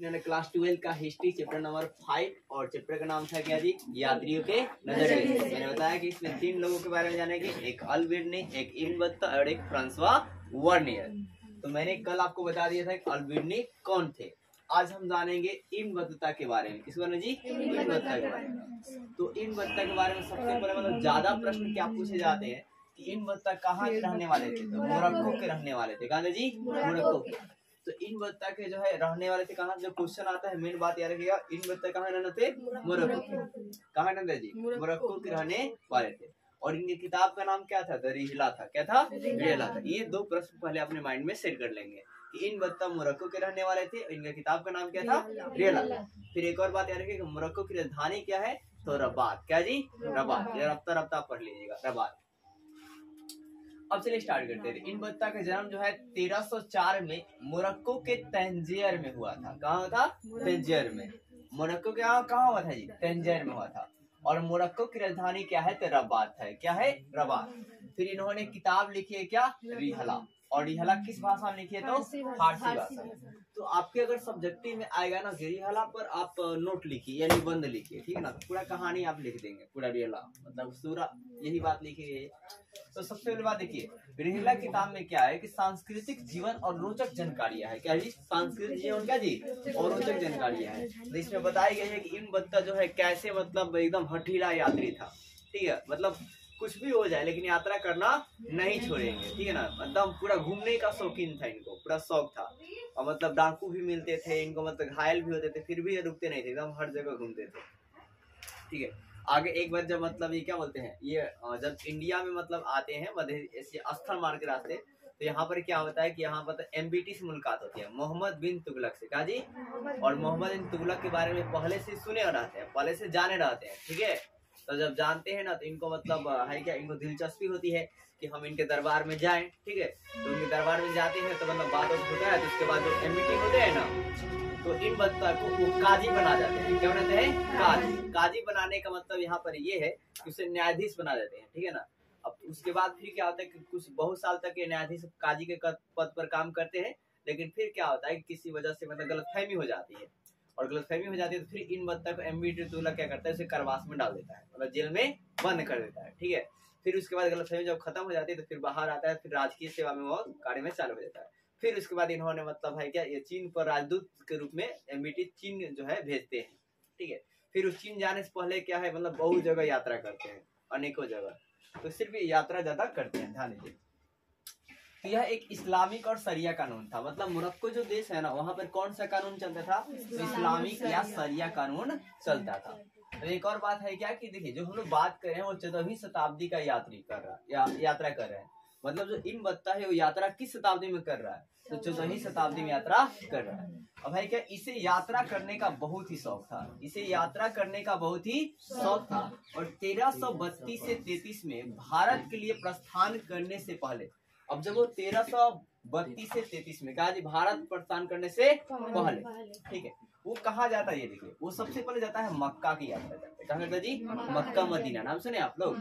इन्होंने क्लास 12 का history chapter number 5 और चैप्टर का नाम था क्या जी, यात्रियों के नजरिए। मैंने बताया कि इसमें 3 लोगों के बारे में जानेंगे, एक अल्बिर्नी, एक इब्न बत्ता और एक फ्रांसवा वर्नियर। तो मैंने कल आपको बता दिया था कि अल्बिर्नी कौन थे। आज हम जानेंगे इब्न बत्ता के बारे में। किस बारे में जी, इब्न बत्ता के बारे में। तो इब्न बत्ता के बारे में सबसे पहले मतलब ज्यादा प्रश्न क्या पूछे जाते हैं कि इब्न बत्ता कहाँ के रहने वाले थे, तो मोरक्को के रहने वाले थे। कहाँ जी, मोरक्को के। तो इब्न बत्ता के जो है रहने वाले थे कहाँ, जो क्वेश्चन आता है मेन बात याद रखिएगा, इब्न बत्ता कहाँ रहने थे, मोरक्को। कहाँ रहते जी, मोरक्को के रहने वाले थे। और इनकी किताब का नाम क्या था, द रिहला था। क्या था, रिहला था। ये 2 प्रश्न पहले अपने माइंड में सेट कर लेंगे कि इब्न बत्ता मोरक्को के रहने वाले थे, इनका किताब का नाम क्या था, रिहला। फिर एक और बात याद रखिएगा, मोरक्को की राजधानी क्या है, तो रबात। क्या जी, रबात। ये रफ्ता रफ्ता पढ़ लीजिएगा, रबात। अब चलिए स्टार्ट करते हैं। इब्न बत्ता का जन्म जो है 1304 में मोरक्को के तंजियर में हुआ था। कहाँ था, तंजियर में। मोरक्को के कहाँ हुआ था जी, तंजियर में हुआ था। और मोरक्को की राजधानी क्या है, तो रबात है। क्या है, रबात। फिर इन्होंने किताब लिखी है क्या, रिहला। और रिहला किस भाषा में लिखी है, तो फारसी भाषा में। तो आपके अगर सब्जेक्टिव में आएगा ना रिहला पर आप नोट लिखिए या निबंध लिखिए, ठीक है ना। पूरा कहानी आप लिख देंगे, पूरा रिहला मतलब पूरा यही बात लिखी है। तो सबसे पहले बात देखिए, रिहला किताब में क्या है कि सांस्कृतिक जीवन और रोचक जानकारियां है। क्या जी, सांस्कृतिक जीवन क्या जी, और रोचक जानकारियां है। तो इसमें बताई गई है कि इब्न बत्ता जो है कैसे मतलब एकदम हठीला यात्री था। ठीक है, मतलब कुछ भी हो जाए लेकिन यात्रा करना नहीं छोड़ेंगे। ठीक है ना, मतलब पूरा घूमने का शौकीन था, इनको पूरा शौक था। और मतलब डाकू भी मिलते थे इनको, मतलब घायल भी होते थे, फिर भी ये रुकते नहीं थे, एकदम हर जगह घूमते थे। ठीक है, आगे एक बार जब मतलब ये क्या बोलते हैं, ये जब इंडिया में मतलब आते हैं मध्य एशिया स्थल मार्ग के रास्ते, तो यहाँ पर क्या होता है कि यहाँ पर MBT से मुलाकात होती है मोहम्मद बिन तुगलक से। कहा जी, और मोहम्मद बिन तुगलक के बारे में पहले से सुने रहते हैं, पहले से जाने रहते हैं। ठीक है, तो जब जानते हैं ना तो इनको मतलब है क्या, इनको दिलचस्पी होती है कि हम इनके दरबार में जाएं। ठीक है, तो उनके दरबार में जाते हैं तो मतलब बात होता है। तो उसके बाद जो MBT होते हैं ना, तो इब्न बत्ता को वो काजी बना जाते हैं। क्या बनाते हैं, काजी। काजी बनाने का मतलब यहाँ पर ये है कि उसे न्यायाधीश बना देते हैं। ठीक है ना, अब उसके बाद फिर क्या होता है कि कुछ बहुत साल तक ये न्यायाधीश काजी के पद पर काम करते हैं। लेकिन फिर क्या होता है कि किसी वजह से मतलब गलतफहमी हो जाती है, और गलतफहमी हो जाती है तो फिर इब्न बत्ता को MBT तुगलक क्या करता है, उसे कारावास में डाल देता है, मतलब जेल में बंद कर देता है। ठीक है, फिर उसके बाद गलतफहमी जब खत्म हो जाती है तो फिर बाहर आता है, फिर राजकीय सेवा में वो कार्य में चालू हो जाता है। फिर उसके बाद इन्होंने मतलब है क्या, ये चीन पर राजदूत के रूप में MBT चीन जो है भेजते हैं। ठीक है, फिर उस चीन जाने से पहले क्या है, मतलब बहुत जगह यात्रा करते हैं, अनेकों जगह। तो सिर्फ यात्रा ज्यादा करते हैं, ध्यान दीजिए। तो यह एक इस्लामिक और शरिया कानून था। मतलब मोरक्को जो देश है ना, वहाँ पर कौन सा कानून चलता था, तो इस्लामिक या शरिया कानून चलता था। तो एक और बात है क्या कि देखिए, जो हम लोग बात कर रहे हैं वो 14वीं शताब्दी का यात्रा कर रहे हैं। मतलब जो इब्न बत्ता है वो यात्रा किस शताब्दी में कर रहा है, तो 14वीं शताब्दी में यात्रा कर रहा है। अब है क्या, इसे यात्रा करने का बहुत ही शौक था, इसे यात्रा करने का बहुत ही शौक था। और 1332 से 33 में भारत के लिए प्रस्थान करने से पहले, अब जब वो 1332 से 33 में कहा जी, भारत प्रस्थान करने से पहले, ठीक है, वो कहाँ जाता है, ये देखिए, वो सबसे पहले जाता है मक्का की यात्रा करता है। कहाँ जाता है जी, मक्का मदीना, नाम सुने आप लोग।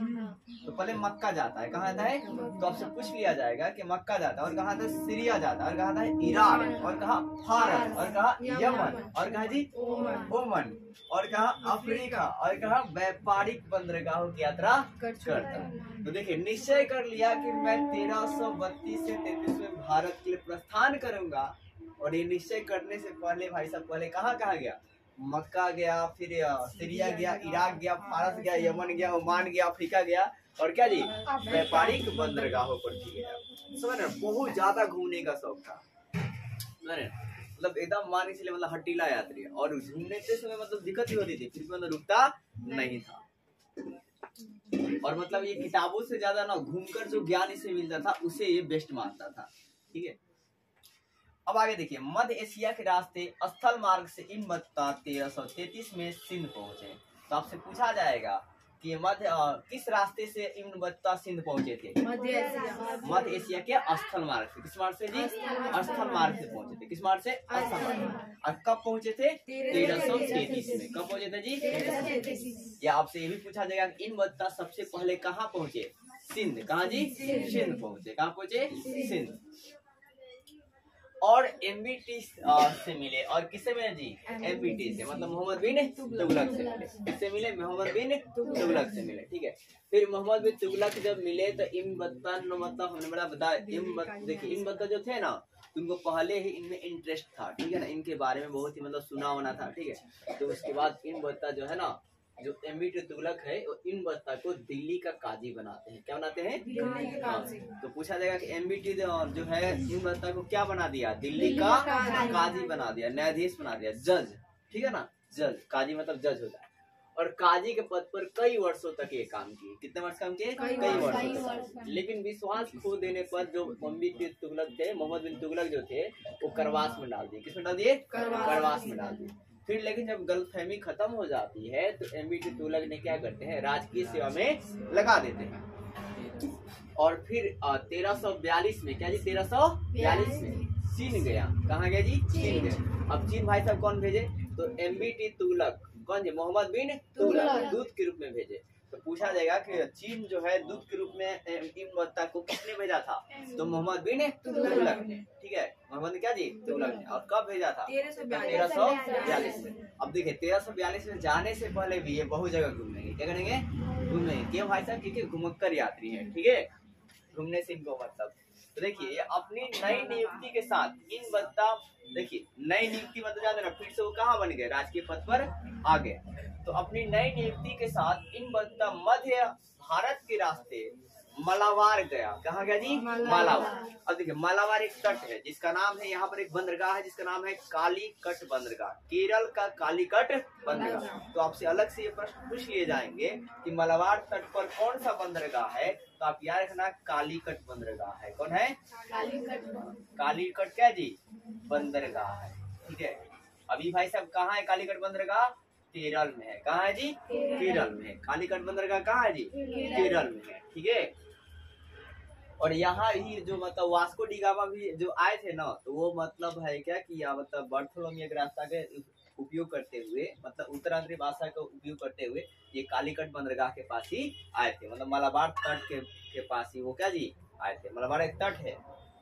तो पहले मक्का जाता है, कहाँ जाता है, तो आपसे पूछ लिया जाएगा कि मक्का जाता है, और कहाँ था, सीरिया जाता है, और कहाँ था, इराक, और कहाँ फारस, और कहाँ यमन, और कहाँ जी, ओमन, और कहाँ अफ्रीका, और कहाँ व्यापारिक बंदरगाहों की यात्रा करता है। तो देखिए, निश्चय कर लिया कि मैं 1332 से 33 में भारत के लिए प्रस्थान करूंगा। और ये निश्चय करने से पहले भाई साहब पहले कहाँ गया, मक्का गया, फिर सीरिया गया, इराक गया, फारस गया, यमन गया, ओमान गया, अफ्रीका गया, और क्या जी, व्यापारिक बंदरगाहों पर भी गया। समझ रहे, बहुत ज्यादा घूमने का शौक था, मतलब एकदम मान के चलिए, मतलब हटीला यात्री। और घूमने के समय मतलब दिक्कत ही होती थी, फिर भी मतलब रुकता नहीं था। और मतलब ये किताबों से ज्यादा ना घूमकर जो ज्ञान इसे मिलता था उसे ये बेस्ट मानता था। ठीक है, अब आगे देखिए, मध्य एशिया के रास्ते स्थल मार्ग से इब्न बत्ता 1333 में सिंध पहुंचे। तो आपसे पूछा जाएगा कि किस रास्ते से इब्न बत्ता सिंध पहुंचे थे, मध्य एशिया के स्थल मार्ग से। किस मार्ग से जी, स्थल मार्ग से पहुंचे थे। किस मार्ग से, स्थल मार्ग। और कब पहुंचे थे, 1333 में। कब पहुंचे थे जी, या आपसे ये भी पूछा जाएगा कि इब्न बत्ता सबसे पहले कहाँ पहुंचे, सिंध। कहाँ जी, सिंध पहुंचे। कहाँ पहुंचे, सिंध। और एमबीटी से मिले। और किससे मिले जी? एमबीटी से, मतलब मोहम्मद बिन तुगलक से मिले। किससे मिले? मोहम्मद बिन तुगलक से मिले। ठीक है, फिर मोहम्मद बिन तुगलक जब मिले तो इमबत्ता मतलब हमने बड़ा बताया, देखिए इमबत्ता जो थे ना, उनको पहले ही इनमें इंटरेस्ट था। ठीक है ना, इनके बारे में बहुत ही मतलब सुना होना था। ठीक है, तो उसके बाद इमबत्ता जो है ना, जो एमबीटी तुगलक है, वो इमबत्ता को दिल्ली का काजी बनाते हैं। क्या बनाते हैं? हाँ। तो पूछा जाएगा कि एमबीटी जो है इमबत्ता को क्या बना दिया? दिल्ली का काजी बना दिया, न्यायाधीश बना दिया, जज। ठीक है ना, जज, काजी मतलब जज होता है। और काजी के पद पर कई वर्षों तक ये काम किए। कितने वर्ष काम किए? कई वर्षों तक। लेकिन विश्वास खो देने पर जो एमबीटी तुगलक थे, मोहम्मद बिन तुगलक जो थे, वो करवास में डाल दिए। किसमें डाल दिए? करवास में डाल दिए। फिर लेकिन जब गलतफहमी खत्म हो जाती है तो एमबीटी तुगलक ने क्या करते हैं? राजकीय सेवा में लगा देते हैं। और फिर 1342 में, क्या जी? 1342 में चीन गया। कहाँ गया जी? चीन गया। अब चीन भाई साहब कौन भेजे? तो एमबीटी तुगलक, कौन जी? मोहम्मद बिन तुगलक दूत के रूप में भेजे। तो पूछा जाएगा कि चीन जो है दूत के रूप में इमबत्ता को किसने भेजा था? तो मोहम्मद बिन तुगलक ने। ठीक है, मोहम्मद क्या जी? तुगलक ने। और कब भेजा था? 1342 में। अब देखिए 1342 में जाने से पहले भी ये बहुत जगह घूमेंगे। क्या करेंगे? घूमेंगे। क्यों भाई साहब? क्योंकि घुमक्कर यात्री है। ठीक है, घूमने से इनको मतलब। तो देखिए अपनी नई नियुक्ति के साथ इमबत्ता, देखिए नई नियुक्ति मतलब जान देना, फिर से वो कहाँ बन गए? राजकीय पद पर आ गए। तो अपनी नई नियुक्ति के साथ इमबत्ता मध्य भारत के रास्ते मालाबार गया। कहाँ गया जी? मालाबार। अब देखिए मालाबार एक तट है जिसका नाम है, यहाँ पर एक बंदरगाह है जिसका नाम है कालीकट बंदरगाह, केरल का कालीकट बंदरगाह। तो आपसे अलग से ये प्रश्न पूछ लिए जाएंगे कि मालाबार तट पर कौन सा बंदरगाह है, तो आप याद रखना कालीकट बंदरगाह है। कौन है? कालीकट क्या जी? बंदरगाह है। ठीक है, अभी भाई साहब कहाँ है कालीकट बंदरगाह? केरल में है। कहाँ है जी? केरल में है। कालीकट बंदरगाह कहाँ है जी? केरल में है। ठीक है, और यहाँ ही जो मतलब वास्को डी गामा भी जो आए थे ना, तो वो मतलब है क्या कि या मतलब बार्थोलोमेव के रास्ता के उपयोग करते हुए, मतलब उत्तरांचली भाषा का उपयोग करते हुए ये कालीकट बंदरगाह के पास ही आए थे। मतलब मालाबार तट के पास ही वो क्या जी? आए थे। मालाबार एक तट है।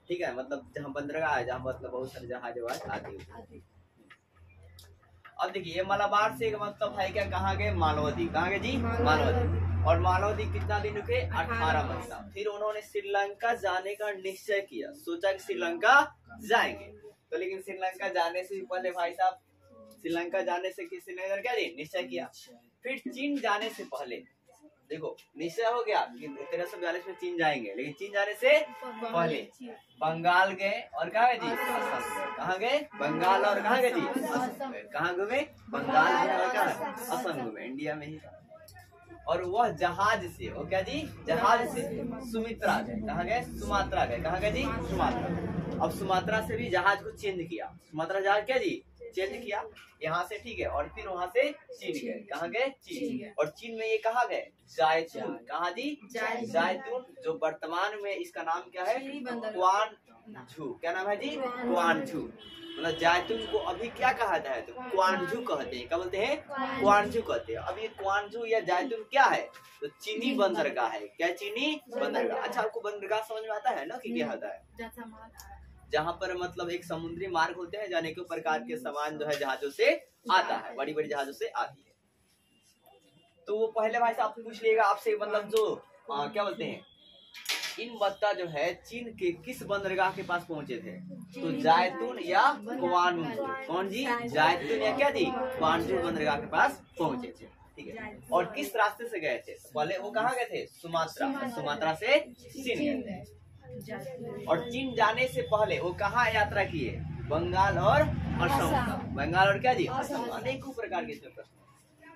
ठीक है, मतलब जहाँ बंदरगाह है, जहाँ मतलब बहुत सारे जहाज आते हैं। अब देखिए ये मालाबार से मतलब है क्या? कहाँ गए? मालवती। कहाँ गए जी? मालवती। और मालवती कितना दिन रुके? 18 महीना। फिर उन्होंने श्रीलंका जाने का निश्चय किया, सोचा कि श्रीलंका जाएंगे। तो लेकिन श्रीलंका जाने से पहले भाई साहब, श्रीलंका जाने से किसी ने क्या जी? निश्चय किया। फिर चीन जाने से पहले देखो निश्चय हो गया कि 1342 में चीन जाएंगे, लेकिन चीन जाने से पहले बंगाल गए। और कहाँ गए जी? असम। कहाँ गए? बंगाल। और कहाँ गए जी? असम। कहाँ घूमे? बंगाल और कहाँ? असम घूमे, इंडिया में ही। और वह जहाज से, वो क्या जी? जहाज से सुमित्रा गए। कहाँ गए? सुमात्रा गए। कहाँ गए जी? सुमात्रा। अब सुमात्रा से भी जहाज को चेंज किया। सुमात्रा जहाज क्या जी? चेंज किया यहाँ से। ठीक है, और फिर वहाँ से चीन गए। कहाँ गए? चीन। और चीन में ये कहाँ गए? जायतून। कहाँ जी? जायतून, जो वर्तमान में इसका नाम क्या है? क्वानझू। क्या नाम है जी? क्वानझू। मतलब जायतून को अभी क्या कहा जाए? तो क्वानझू कहते हैं। क्या बोलते हैं? क्वानझू कहते हैं। अब ये क्वानझू या जायतून क्या है? तो चीनी बंदरगाह है। क्या? चीनी बंदरगाह। अच्छा, आपको बंदरगाह समझ में आता है ना कि क्या होता है? जहाँ पर मतलब एक समुद्री मार्ग होते हैं, जाने के प्रकार के सामान जो है जहाजों से आता है, बड़ी बड़ी जहाजों से आती है। तो वो पहले भाई साहब पूछ लिएगा आपसे, मतलब जो क्या बोलते हैं, इमबत्ता जो है चीन के किस बंदरगाह के पास पहुंचे थे? तो जायतून या क्वानझू। कौन जी? जायतून या क्या जी? क्वानझू बंदरगाह के पास पहुंचे थे। ठीक है, और किस रास्ते से गए थे? पहले वो कहाँ गए थे? सुमात्रा। सुमात्रा से चीन गए थे। और चीन जाने से पहले वो कहाँ यात्रा किए? बंगाल और असम। बंगाल और क्या जी? असम। अनेकों प्रकार के प्रश्न।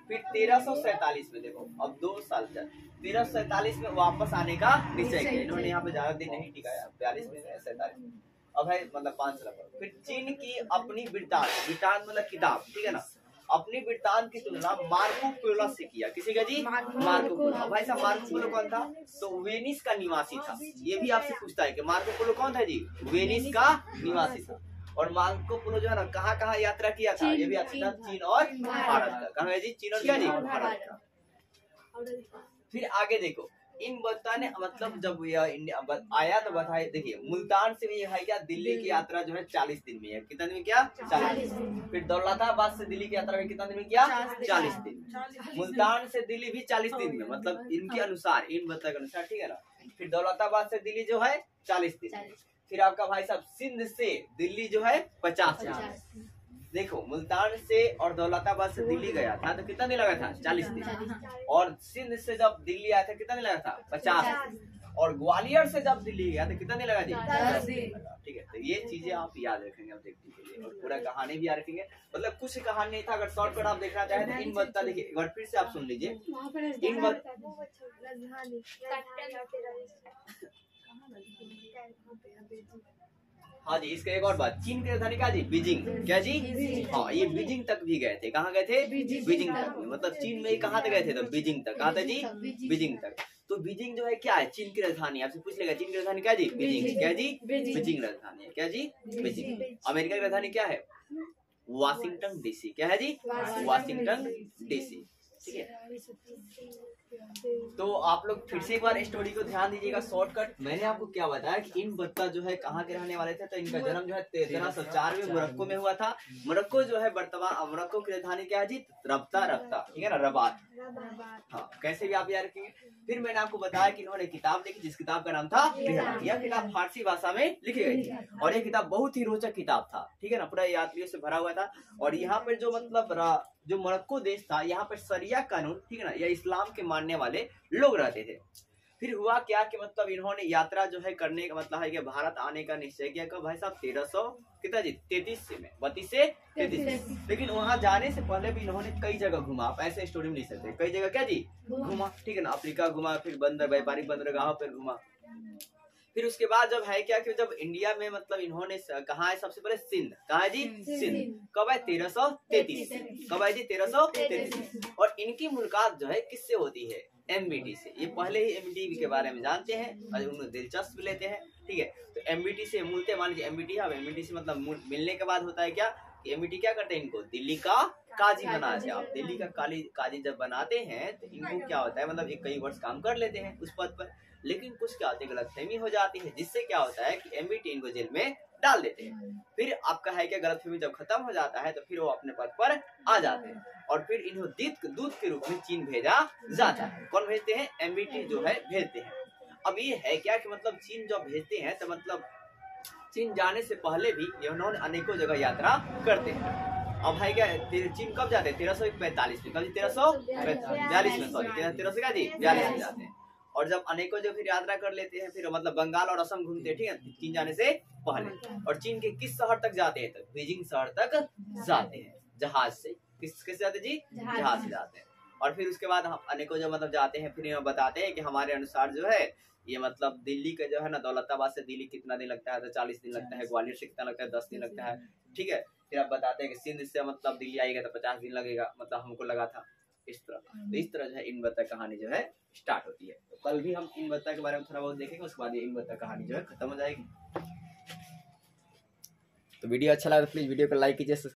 फिर 1347 में देखो, अब 2 साल तक 1347 में वापस आने का निश्चय किया। इन्होंने यहाँ पे ज्यादा दिन नहीं टिकाया, 42 में 47 में, अब है मतलब 5 साल पर। फिर चीन की अपनी वृत्तांत मतलब किताब, ठीक है ना, अपनी वृत्तांत की तुलना मार्को पोलो से किया। किसी का जी? Marco Polo. भाई साहब मार्को पोलो कौन था? तो वेनिस का निवासी था। ये भी आपसे पूछता है कि मार्को पोलो कौन था जी? वेनिस का निवासी था। और मार्को पोलो जो है ना कहाँ कहाँ यात्रा किया था? ये भी आपसे चीन और भारत का। कहाँ है जी? चीन और क्या जी? भारत का। फिर आगे देखो, इन बत्ता ने मतलब जब यह इंडिया आया तो बताइए, देखिए मुल्तान से भी है क्या दिल्ली की यात्रा जो है 40 दिन में है। कितना दिन में क्या? 40 दिन। फिर दौलताबाद से दिल्ली की यात्रा में कितना दिन में क्या? 40 दिन। मुल्तान से दिल्ली भी 40 दिन में, मतलब इनके अनुसार, इन बत्ता के अनुसार, ठीक है ना। फिर दौलताबाद से दिल्ली जो है 40 दिन। फिर आपका भाई साहब सिंध से दिल्ली जो है 50 दिन। देखो मुल्तान से और दौलताबाद से दिल्ली गया था तो कितना दिन लगा था? 40 दिन। और सिंध से जब दिल्ली आया था कितना दिन लगा था? 50। और ग्वालियर से जब दिल्ली गया तो कितना दिन लगा जी? 10 दिन। ठीक है, तो ये चीजें आप याद रखेंगे आप देखने के लिए, और पूरा कहानी भी याद रखेंगे। मतलब कुछ कहानी नहीं था, अगर शॉर्टकट आप देखना चाहें तो इन बत्ता देखिए एक बार फिर से आप सुन लीजिए। इन हाँ जी, इसका एक और बात, चीन की राजधानी क्या जी? बीजिंग। क्या जी? हाँ, ये बीजिंग तक भी गए थे। कहाँ गए थे? बीजिंग तक। मतलब चीन में कहाँ तक गए थे? तो बीजिंग तक। कहाँ था जी? बीजिंग तक। तो बीजिंग जो है क्या है? चीन की राजधानी। आपसे पूछ लेगा चीन की राजधानी क्या जी? बीजिंग। क्या जी? बीजिंग राजधानी है। क्या जी? बीजिंग। अमेरिका की राजधानी क्या है? Washington DC. क्या है जी? Washington DC. ठीक है, तो आप लोग फिर से एक बार स्टोरी को ध्यान दीजिएगा। शॉर्टकट मैंने आपको क्या बताया कि इन बत्ता जो है कहाँ के रहने वाले थे, तो इनका जन्म जो है 1304 में मोरक्को में हुआ था। मोरक्को जो है वर्तमान मोरक्को की राजधानी क्या है जी? रब्ता। ठीक है ना, रबात। हाँ, कैसे भी आप याद रखेंगे। फिर मैंने आपको बताया कि इन्होंने किताब लिखी जिस किताब का नाम था रिहला। यह किताब फारसी भाषा में लिखी गई थी और यह किताब बहुत ही रोचक किताब था। ठीक है ना, पूरा यात्रियों से भरा हुआ था। और यहाँ पर जो मतलब जो मोरक्को देश था, यहाँ पर शरिया कानून, ठीक है ना, या इस्लाम के मानने वाले लोग रहते थे। फिर हुआ क्या कि मतलब इन्होंने यात्रा जो है करने का मतलब है कि भारत आने का निश्चय किया। कब भाई साहब? 1300 कितना जी? 33 में, 32 से 33। लेकिन वहां जाने से पहले भी इन्होंने कई जगह घुमा। आप ऐसे स्टोरी में नहीं सकते, कई जगह क्या जी? घुमा। ठीक है ना, अफ्रीका घुमा, फिर बंदर व्यापारिक बंदरगाहों पर घुमा। फिर उसके बाद जब है क्या कि जब इंडिया में मतलब इन्होंने कहा है सबसे पहले सिंध। कहा है जी? सिंध। कब है? 1333। कब है जी? 1333। और इनकी मुलाकात जो है किससे होती है? एमबीटी से। ये पहले ही एमबीटी के बारे में जानते हैं और उन्हें दिलचस्प लेते हैं। ठीक है, तो एमबीटी से मिलते, मान लीजिए एमबीटी है, एमबीटी से मतलब मिलने के बाद होता है क्या? एमबीटी क्या करते हैं? इनको दिल्ली का काजी बनाते हैं। आप दिल्ली का काजी जब बनाते हैं तो इनको क्या होता है, मतलब ये कई वर्ष काम कर लेते हैं उस पद पर। लेकिन कुछ क्या होती है, गलतफहमी हो जाती है, जिससे क्या होता है कि एमबीटी इनको जेल में डाल देते हैं। फिर आपका है क्या, गलतफहमी जब खत्म हो जाता है तो फिर वो अपने पद पर आ जाते हैं और फिर इन्हें दूत के रूप में चीन भेजा जाता है। कौन भेजते हैं? एमबीटी जो है भेजते हैं। अब ये है क्या कि मतलब चीन जब भेजते हैं तो मतलब चीन जाने से पहले भी इन्होंने अनेकों जगह यात्रा करते हैं। अब है क्या, चीन कब जाते हैं? 1345 में। कब? 1342 में, सॉरी 1300 क्या जी? 42 में जाते हैं। और जब अनेकों जो फिर यात्रा कर लेते हैं, फिर मतलब बंगाल और असम घूमते हैं। ठीक है, चीन जाने से पहले। और चीन के किस शहर तक जाते हैं? तो बीजिंग शहर तक जाते हैं जहाज से। किस जाते जी? जहाज से जाते हैं। और फिर उसके बाद हम अनेकों जो मतलब जाते हैं, फिर बताते हैं कि हमारे अनुसार जो है ये मतलब दिल्ली का जो है ना, दौलताबाद से दिल्ली कितना दिन लगता है? तो 40 दिन लगता है। ग्वालियर से कितना लगता है? 10 दिन लगता है। ठीक है, फिर आप बताते हैं कि सिंध से मतलब दिल्ली आएगा तो 50 दिन लगेगा, मतलब हमको लगा था इस तरह। तो इस तरह जो है इन बत्ता कहानी जो है स्टार्ट होती है। तो कल भी हम इन बत्ता के बारे में थोड़ा बहुत देखेंगे, उसके बाद ये इन बत्ता कहानी जो है खत्म हो जाएगी। तो वीडियो अच्छा लगा तो प्लीज वीडियो को लाइक कीजिए।